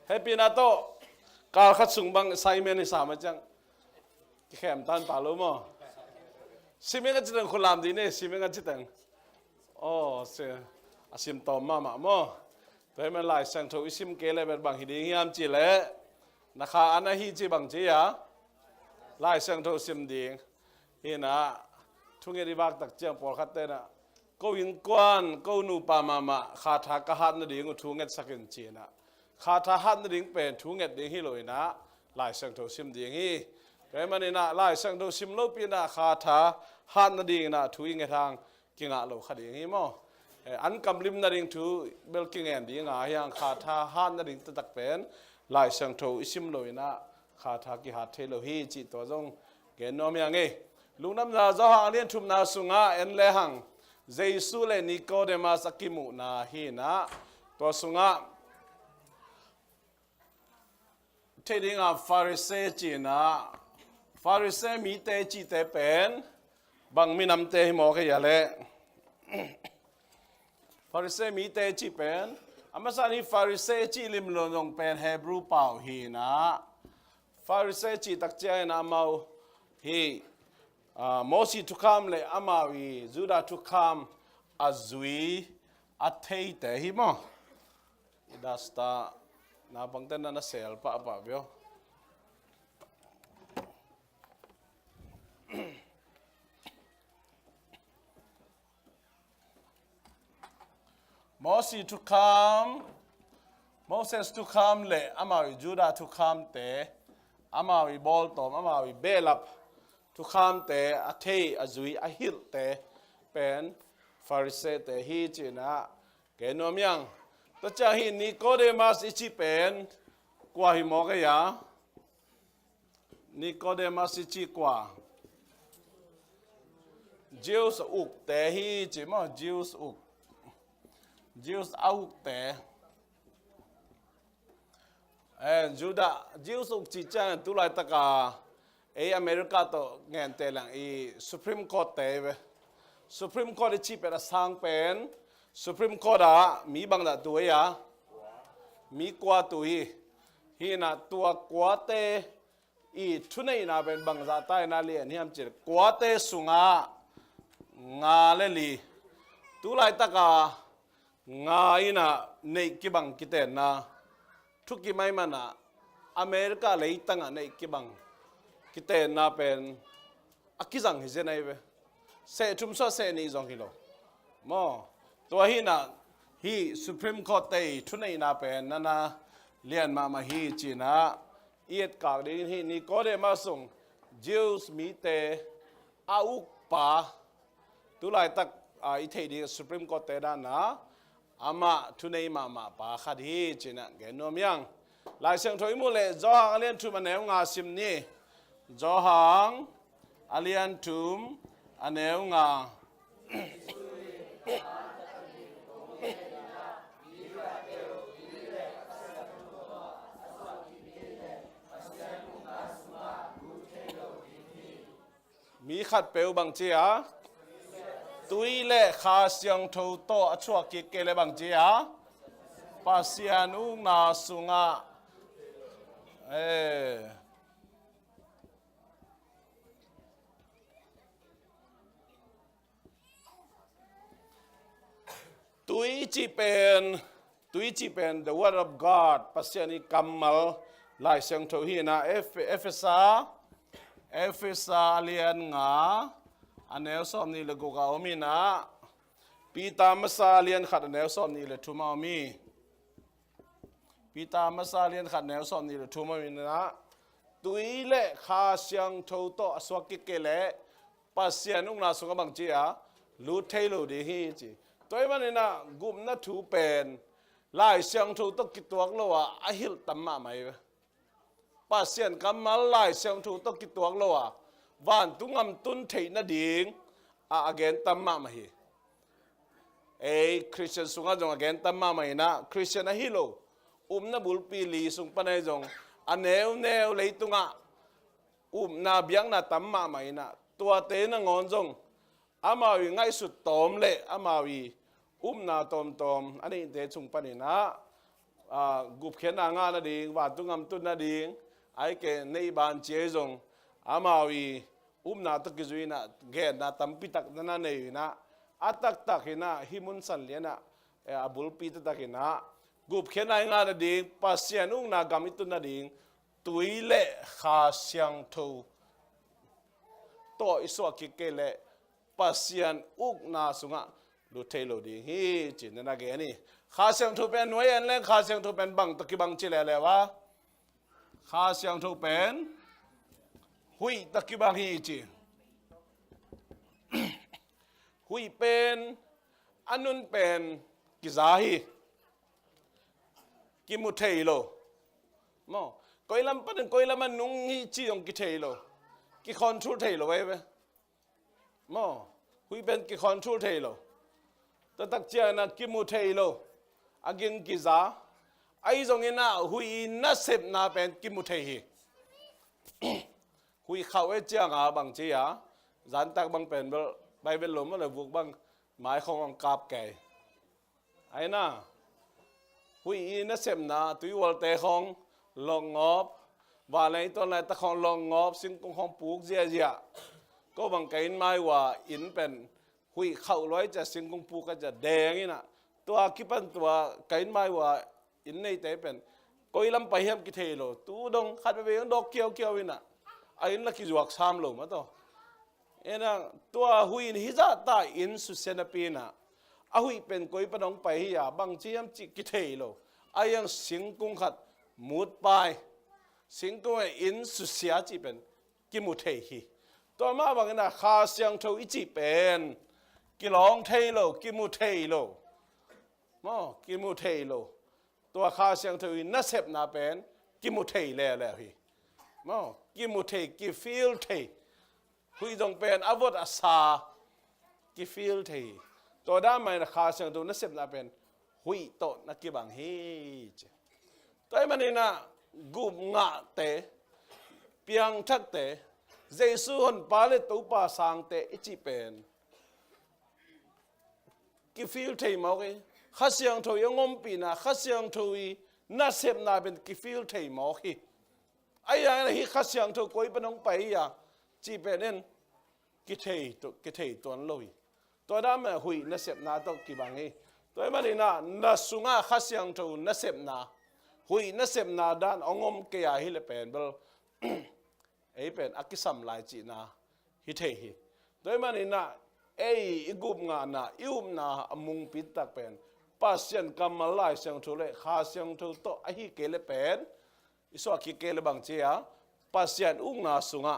happy na to kal khat sung bang assignment ni sama chang khem tan pa lo mo simenga chitang khulam di ne simenga chitang oh se asim tom ma mo toy man lai Siangtho isim ke le ber bang hiding yam chi le nakha ana hi chi bang chi ya lai Siangtho sim ding hi na thunge ri bak tak chang por khat te na ko in kwan ko nu pa ma kha tha ka hat na ding thu nget sakin chi na kha tha hat na ding pen thu nget ding hi loi na lai Siangtho sim ding hi toy man na lai Siangtho sim lo pi na kha tha hat na ding na thu nge thang kinga lo kha ding hi mo an kamlim na ring thu belking and ding a yang kha tha han na ring tak pen lai Siangtho isim loina kha tha ki ha thelo hi chi to jong gen nom yang e lungnam na zo hang lian thum na sunga en le hang jesu le Nicodemus akimu na hi na to sunga theding a Pharisee chi na Pharisee mi te chi te pen bang minam te mo ke ya le Pharisee mi te chi pen amasani Pharisee chi lim lo nong pen Hebrew pau hi na Pharisee chi tak cha na mau hi Mosi to come le amawi Judah to come azui athei te hi mo idasta na bangtan na sel pa bio Moses to come le amawi Judah to come te amawi boltom amawi belap to come te athei azui ahil te pen Pharisee te hi china kenom yang to cha hi Nicodemus ichi pen kwa hi mo ka ya Nicodemus ichi kwa Jews uk te hi chi mo Jews uk Jews out there and Judah Jews uk chi chang tu lai taka e America to ngen te lang e Supreme Court te Supreme Court chi pe da sang pen Supreme Court a mi bang da tu ya mi kwa tu hi na tua kwa te I thunei na ben bang za tai na le niam chi kwa te sunga nga le li tu lai taka nga ina nei kibang kiten na thuki mai mana America lei tanga nei kibang kiten na pen akizang hi zenai ve se thum so se ni jong hilo mo to hi na hi Supreme Court te thunei na pen nana lian ma hi chi na iet ka ding hi Nicodemus sung Jews mi te au pa tu lai tak I thei di Supreme Court te da na ama thunei ma pa khat hi china genom yang lai Siangtho imu le Johan alian thum aneu nga sim ni Johan alian thum aneu nga mi khat peu bang chia tui le kha Siangtho to Suakkik ke le bang chia pasianu na sunga tui chi pen the word of God pasiani kamal lai Siangtho hi na Ephesus alian nga anel som ni le goga omi na pita masalian khat anel som ni le thuma omi pita masalian khat anel som ni le thuma omi na tui le kha Siangtho to Suakkik ke le pasian ung na sunga bang chia lu thei lo de hi chi toy man na gum na thu pen lai Siangtho to kituak lo wa ahil tamma mai pasian kamal lai Siangtho to kituak lo wa van tungam tun thei na ding again tamma ma hi Christian sunga jong again tamma mai na Christian a hilo na bulpi li sung panai jong aneu leitunga na biang na tamma mai na tua te na ngon jong amawi ngai su tom le amawi na tom ani te chung pani na กุบเขียนนางานาดิงว่าตุงำตุนนาดิงไอเกในบ้านเจจงอามาวีนาตะกิจุยนะเกนาตัมปิตักนาเนยนะอัตักตักนะฮิมุนสันเลียนะบุลปีตักนะกุบเขียนนางานาดิงปัสยานุงนากามิตุนาดิงตุยเล่ขาเสียงทูโตอิสวากิเกเล่ปัสยานอุกนาสุงะดูเทโลดิฮีจินนาเกนี่ข้าเสียงทูเป็นหน่วยเอ็นเล่ข้าเสียงทูเป็นบังตะกี้บังจิเลเลวะข้าเสียงทูเป็นหุยตะกี้บังฮีจีหุยเป็นอันนุนเป็นกิซาฮีกิมุเทโลมอคอยลำปันคอยลำมันนุ่งฮีจีองกิเทโลกิคอนโทรลเทโลไว้ไหมมอหุยเป็นกิคอนโทรลเทโลแต่ตักเจนะกิมุเทโลอากินกิซาไอ้ตรงนี้นะหุยน่าเสพน่าเป็นกิมุเทฮีหุยเข้าไอ้เจ้างาบางเจียจันตักบางเป็นไปเป็นลมอะไรบุกบางหมายของอังกาบแก่ไอ้น่ะหุยน่าเสพน่าตุยวอลเตของลองงอบว่าอะไรตอนไหนตะของลองงอบสิ่งของปลูกเจียก็บางไก่ไม้ว่าอินเป็นหุยเข้าร้อยจะสิ่งของปลูกก็จะแดงนี่นะตัวคิดเป็นตัวไก่ไม้ว่าอินในแต่เป็นก็อีลำไปเฮียมกิเทโลตู้ดงขัดไปยังดอกเกี่ยววินะไอ้นั่นละกิจวักสามโลมาต่อเอ็นะตัวหุยนี่ฮิจาตาอินสุเซนปีนะอาหุยเป็นก็อีปนองไปเฮียบางทียมจิกิเทโลไอ้ยังสิงกุงขัดมุดไปสิงกุงอินสุเสียจีเป็นกิมุเทฮีตัวมาบางนะข้าเสียงโทอิจิเป็นกิลองเทโลกิมุเทโลมอกิมุเทโลตัวข้าเสียงโทอินน่าเสพน่าเป็นกิมุเทแล้วฮีมอกิมุเทกิฟิลเทหุยต้องเป็นอาวุธอาสากิฟิลเทตัวด้านไม่นะข้าเสียงโทน่าเสพน่าเป็นหุยโตนักกิบังฮีจตัวมันนี่นะกุมงะเตเปียงทักเตเจสุฮนปาเลตุปาสังเตอิจิเป็นกิฟิลเทมาโอเคข้าเสียงโทยังงมปีนะข้าเสียงโทยน่าเสพน่าเป็นกิฟิลเทมาโอเคไอ้ยังไงข้าเสียงโทก็อีปนองไปอ่ะจีเป็นเองกิเทตัวนั้นเลยตัวด้านมันหุยน่าเสพน่าต้องกี่บางงี้ตัวมันนี่นะน่าสุงะข้าเสียงโทน่าเสพน่าหุยน่าเสพน่าด้านองมเกียร์ฮิเลเป็นเบลไอ้เป็นอักิสัมลายจีน่าฮิเทฮีตัวมันนี่นะไอ้อีกุมงานะอิวมนาอมุงปิดตักเป็นปัสยันกำมาลายเสียงทุเรข้าเสียงทุโตไอ้ฮิเกลเป็นอิสวากิเกลบางเจียปัสยันอุงนาสุงะ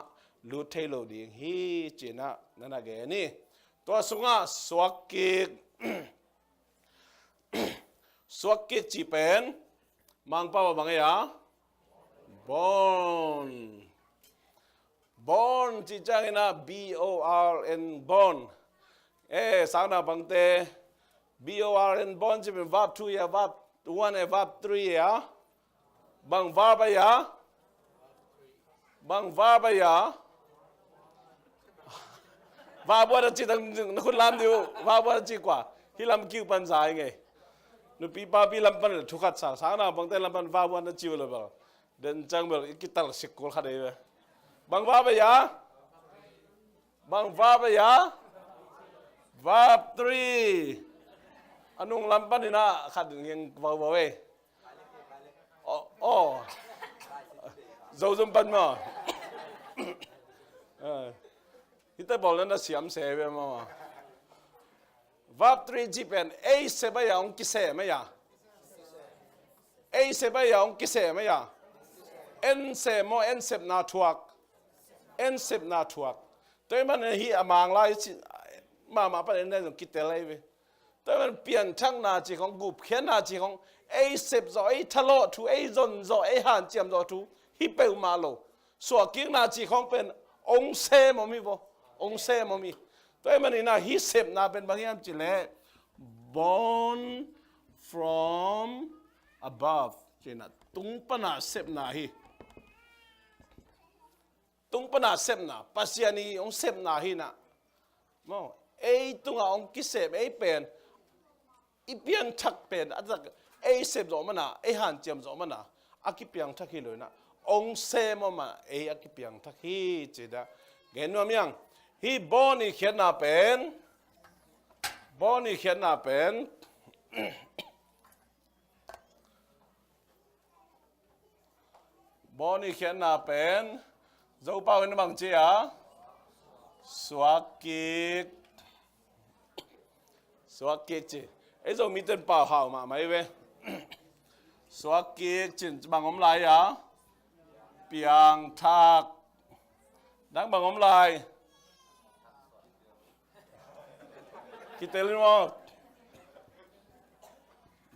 ลูเทโลดิงฮีจีน่านั่นแหละเกนี่ตัวสุงะสวักกิกสวักกิกจีเป็นมังป้าวบางอย่างบอนจีจังนะ BORN บอนสังนาบังเต BORN บอนจะเป็น verb 2 ya verb 1 verb 3 ya บาง verb ya บาง verb ya verb ว่าจะตั้งคุณลำดิว verb ว่าจะกว่าที่ลำคิวปันสายไงนุปีป้าปีลำปันทุกขัดสังนาบังเตลำปัน verb ว่าจะจิวเลยบ่เดินจังเบลกิตัลสิกโกลขัดเลยบาง verb ya บาง verb ya verb 3อันนุ่งลำปันนี่นะขัดยังบ่เว้ยอ๋อโจจมปันมาฮิตาบอกแล้วนะเสียมเสพมา verb 3จีเป็นเอเสบายองกิเสไม่ยาเอเสบายองกิเสไม่ยาเอ็นเสโมเอ็นเสบนาทวกเอ็นเสบนาทวกตัวมันฮีอามางไล่มาประเด็นนั้นต้องคิดอะไรไปตัวมันเปลี่ยนทั้งนาจีของกุบเขียนนาจีของไอ้เสพจ่อไอ้ทะเลาะทูไอ้จนจ่อไอ้หันเจียมจ่อทูฮิเปลมาโลส่วนกิ้งนาจีของเป็นองเซมมีบ่องเซมมีตัวมันนี่นะฮิเสพนาเป็นบางอย่างจีเล่ born from above จีน่ะตุงปนาเสพนาฮีตุงปนาเสพนาปัสยานีองเสพนาฮีนะมองไอ้ตุงองกิเสพไอ้เป็นอีเปียนทักเป็นอาจจะ ไอ้เสพจอมันนะไอ้หันเจียมจอมันนะอากิเปียงทักฮีเลยนะองเซมมาไอ้อากิเปียงทักฮีจีดาเห็นว่ามั้ยฮีบอนี่เขียนน่ะเป็นบอนี่เขียนน่ะเป็นบอนี่เขียนน่ะเป็นเจ้าเป้าเป็นบางเจ้าสวักกิกสวักกิกจีไอ้เจ้ามีเต็นเปล่าหาวมาไหมเว้ยสวักกิกจีบางอมลายอ่ะเปียงทักดังบางอมลายkita lihat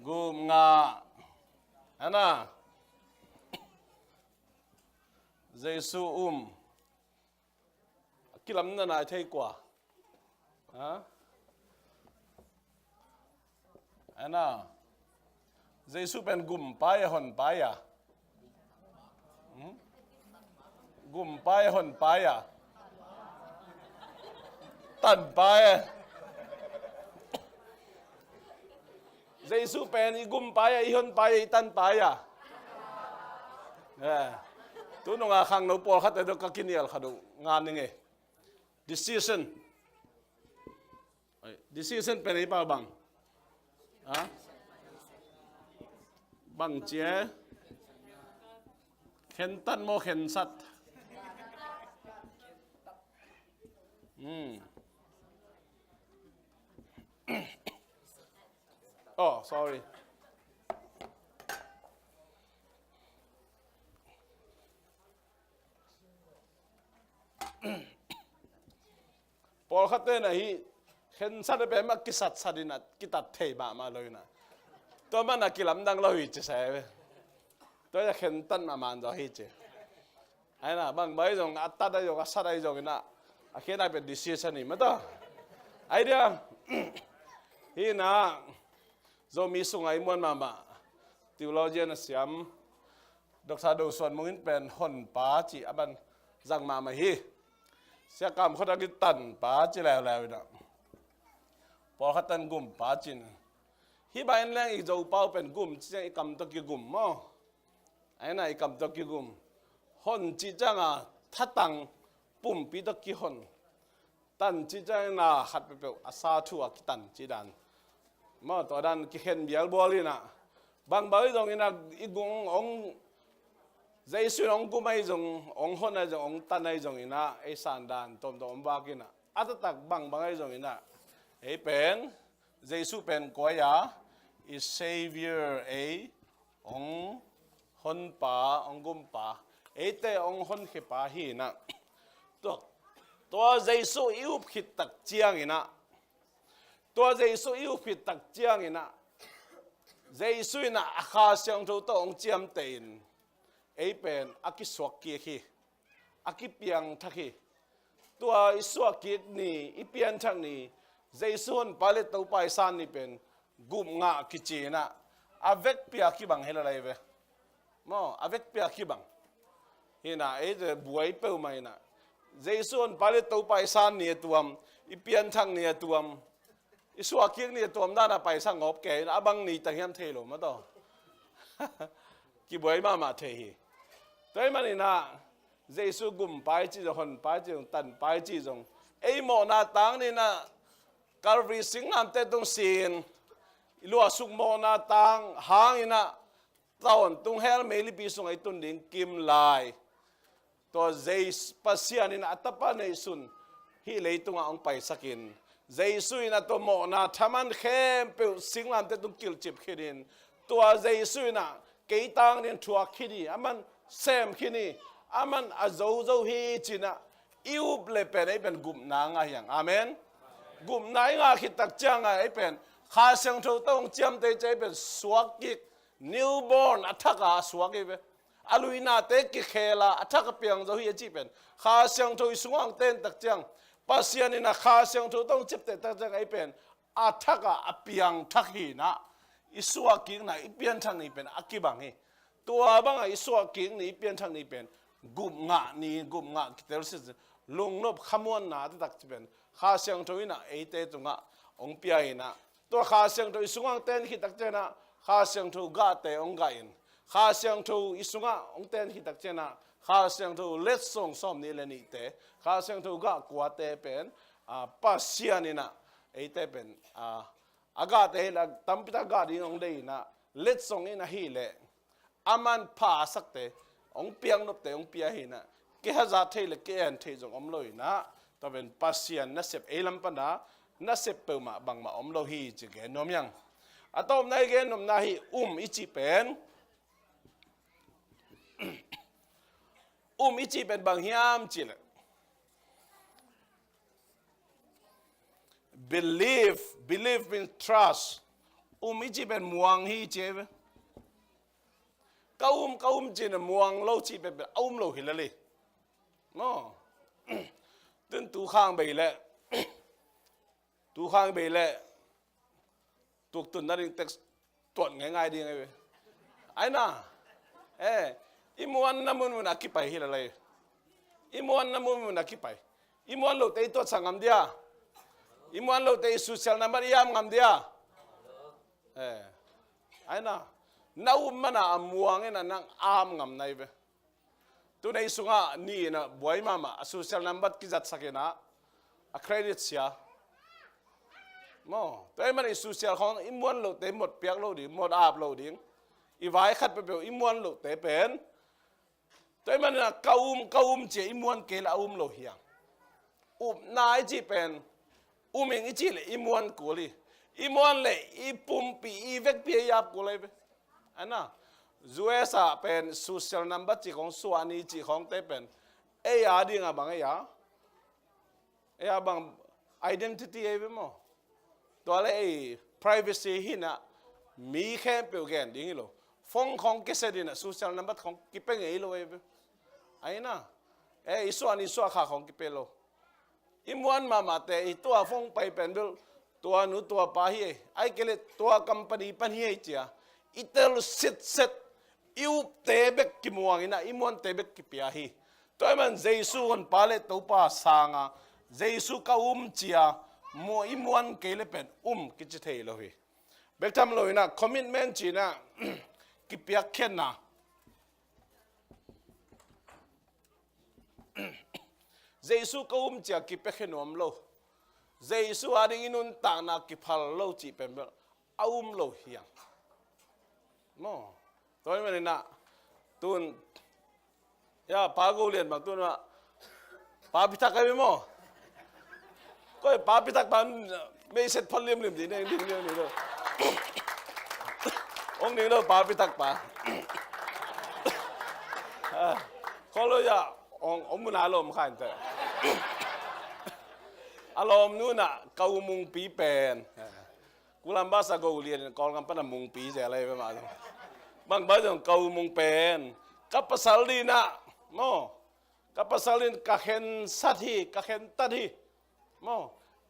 gum nga ana Giêsu kilam na nai thei kwa ha ana Giêsu pen gum pai hon pai à gum pai hon pai à tan pai Giêsu pen igum paya ihon paya itan paya tu nung khang no pol khat do kakinial khadu ngan nge decision pen ai pa bang ha bang che khen tan mo khen sat Oh, sorry. Paul khate na hi khen sa de ma kisat sadina kitat thei ba ma loina. To ma na kilam dang lo hi che sa ve. To ya khen tan ma man do hi che. Ai na bang bai jong atta da yo ka sa dai jong na. A khen na be decision ni ma to. Ai dia. Hi na do mi sungai mon mama theologian siam Dr. Do Swan mungin pen hon pa chi aban jang ma hi sia kam khoda ki tan pa chi la na por khatan gum pa chin hi bain lang i zo pau pen gum chi i kam to ki gum mo ai na i kam to ki gum hon chi changa thatang pum pi to ki hon tan chi chang na khat pe asa thu a ki tan chi dan mà tòa đàn cái hiện biếng bò lên à bằng bấy rồi cái nào igung ông dây xuyên ông cũng mấy rồi ông hôn này rồi ông tan này rồi na ấy sàn đàn tôm tôm ba kia na ắt tắc bằng ấy rồi na ấy pen dây su pen coi ya is savior ấy ông hôn pa ông gum pa ấy te ông hôn khi pa hi na to dây su yêu khít tắc chiang naตัวGiêsu yêu fit tak chiang ina Giêsu ina akha Siangtho to ong chiam tein ei pen aki Suakkik hi aki piang thakhi tua Suakkik ni ipian thang ni Giêsu hon palet to pai san ni pen gum nga kichina avek pia ki bang hela lai ve mo avek pia ki bang hina ei de buai pe mai na Giêsu hon palet to pai san ni tuam ipian thang ni tuam Suakkik niตัวมันน่ะไปสังบแก่นะบังนี่ตะเฮียนเทโลมาต่อกี่บ่อยมาเทฮีแต่มันนี่นะเยซูกุมไปจีจงไปจีจงตันไปจีจงไอ้หมอนาตังนี่นะกาลวีสิงห์นำเตตรงซีนลัวสุกหมอนาตังหางนี่นะตอนตรงเฮลเมลิปีสงไอ้ตุนดินกิมลายตัวเยสปัสยานี่นะอัตปะในสุนฮีเลยตรงอ่างไปสักินGiêsu na to mo na thaman khem pe singlam te tum kil chip khidin to Giêsu na keitang nin thua khidi aman sem khini aman azo zo hi china iup le pen ai pen gum na nga yang amen gum nai nga khit tak chang ai pen kha Siangtho tong chiam te chai pen Suakkik newborn athaka Suakkik be aluina te ki khela athaka piang zo hi chi pen kha Siangtho sungang ten tak chang Pasian ina kha Siangtho tong chip te tak chang ai pen athaka apiang thakhi na Suakkik na ipian thang ni pen akibang hi tua bang ai Suakkik ni ipian thang ni pen gum nga kitel sis lung nop khamon na tak pen kha Siangtho ina ei te tunga ong pia ina to kha Siangtho sungang ten hi tak chana ข้าเสียงทูกาเตองกาอินข้าเสียงทูอิสุงะองเตนฮิตักเจนะข้าเสียงทูเล็ดส่งซ้อมนี่เลนิเตข้าเสียงทูกะกัวเตเป็นปัสเซียนินะไอเตเป็นอากาศเฮลักตัมปิตากาดิองเดนะเล็ดส่งอินะฮีเลอามันพาสักเตองเปียงนบเตองเปียหินะเกฮะซาเทเลเกอันเทจงอมลอยนะตะเป็นปัสเซียนนัสเซปเอลัมปนะนัสเซปเปมาบังมาอมโลฮีจิเกนอมยังอะตอมนายเกนอมนาฮีอิจิเป็นอิจิเป็นบางยามจิเล believe means trust อิจิเป็นมวงฮีเจเวก้าจินมวงโลจิเป็นโลหิละเลยเนาะตึ้งตูข้างไปแล้วตูข้างไปแล้วตุกตุนนั่นเองแต่ตรวจง่ายๆดีไงเว้ยไอ้น่ะอิมวนน้ำมันนักกี่ไปฮิละเลยอิมวนน้ำมันนักกี่ไปอิมวนเราเตยตัวสังกัมเดียอิมวนเราเตยสุเซลน้ำมันยามกัมเดียไอ้น่ะน้ามันน่ะมวงเงินนั่งอามกัมนายเว้ยตัวในสุงะนี่นะบวยมาสุเซลน้ำมันกิจัดสักนะเครดิตเสียมอแต่มันอิสุเซียลของอิมวนโลเตหมดเปียกโลดิหมดอาบโลดิงอีไว้ขัดไปเปล่าอิมวนโลเตเป็นแต่มันน่ะก้าวเจอิมวนเกลโลเฮียงนายจีเป็นเองอีจีเลยอิมวนกูเลยอิมวนเลยอีปุ่มปีอีเวกปียับกูเลยไปอันน่ะจูเอสเป็นสุเซียลนัมบัตจีของส่วนนี้จีของเตเป็นดิงะบังบัง identity ไปมั้งตัวเลยprivacy หินะมีแค่เปล่าแกนดิ้งโลฟงของเกษตรนะ social number ของกิเปงไงโลไอ้น่ะส่วนข้าของกิเปโลอิมวันมาแต่ตัวฟงไปเป็นตัวหนูตัวป้าเฮไอ้เกลตัว company ปันเฮเจียอิตาลเสร็จอิวเตเบกกิมวงอินะอิมวันเตเบกกิเปียฮีตัวมันเจสุคนปาเลตัวป้าสางะเจสุก้าเจียมัวอิมวันเกลเป็นกิจเทโลฮีเบกทำเลยนะคอมมิชเมนต์จีนะกิเปียกเข็นนะเจสุก้าเจียกิเปียกเข็นอมโลเจสุอาดินุนต่างนักกิพัลโลจีเป็นแบบโลเฮียงมอตัวนี้มันนะตุนพากูเรียนบางตุนว่าพาพิทักษ์กันไหมมอก็พาพิทักษ์ตอนไม่เสร็จพันเลี่ยมดีเนี่ยดิ้งเนี่ยนี่เลยองค์นี้เราพาพิทักษ์เขาเลยองมุนอารมณ์ขันแต่อารมณ์นู้นน่ะเกามุงปีเป็นกูลำบากสักกูเรียนกอลกันปั้นมุงปีจะอะไรไปมาบางบ้านเกามุงเป็นกับภาษาลีน่ะโมกับภาษาลีนกับเห็นสัตย์กับเห็นตัดโม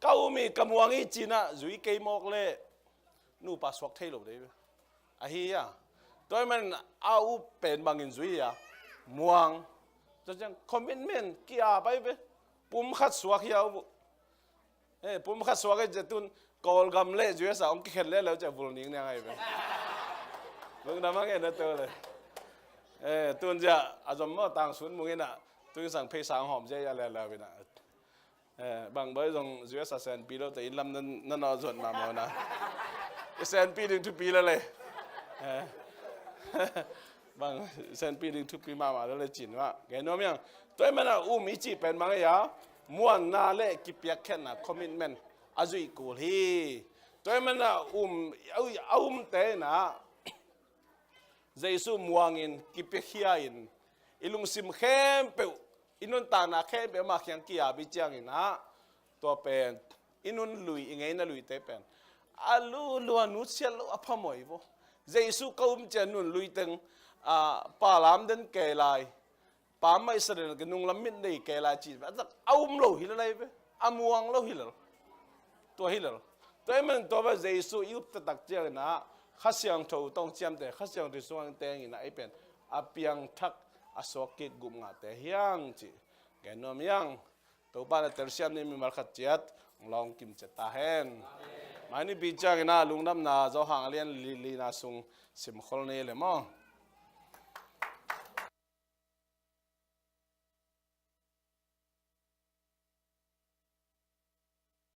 เกามีกำวงอีจีน่ะจุยเกยมอกเลยนู่ปัสสาวะเทลเลยไอ้เหี้ยตัวมันเอาเป็นบางอินจุยอะม่วงจะจังคอมมิชเมนต์กี่อาไปเว้ปุ่มขัดสวกยาวปุ่มขัดสวกจะตุนกอลกำเล่จุยสาวองค์เข็นเล่แล้วจะบุญนิ่งยังไงเว้มึงทำอะไรนั่นตัวเลยตุนจะอาจจะมั่วต่างส่วนมึงน่ะตุนสั่งเพย์สังหอมใจอะไรแล้วไปน่ะบางใบตรงจุยสาวเซนปีแล้วแต่อินลำนั่นเอาส่วนมาหมดนะเซนปีถึงทุกปีแล้วเลยบางเซนปีถึงทุกปีมาแล้วเลยจีนว่าแกน้องยังตัวมันอ่ะอิจิเป็นบางอย่างม้วนน่าเล่กิเปียกแค่น่ะคอมมิชเมนต์อาจุยกูฮีตัวมันอ่ะเตน่ะเจสุม่วงอินกิเปียกเฮียอินอิลุงซิมเข้มเปอินุนตานาเข้มเปมาเขียงกี้อาบิจังอินะตัวเป็นอินุนลุยอิงไงน่ะลุยเตเป็นอาลูนุเชียลอพมอยบ่เจสุก้มเจนุนลุยตึงปาลามเดินเกลัยปามไม่เสด็จกันนุ่งลำมิดได้เกลัยจีบแต่โลหิลอะไรไปม่วงโลหิลตัวหิลตัวมันตัวว่าเจสุยุบตักเจนะข้าเสียงโถต้องเจียมแต่ข้าเสียงที่สว่างแต่งนะไอเป็นเปียงทักสวกกิกุมงาแต่เฮียงจีแกนอมยังตัวบ้านเตอร์เซียมนี่มีมาขัดเจ็ดลองกิมเจตาเฮน mai ni bi chang na lung nam na zo hang lian li na sung sim khol ne le mo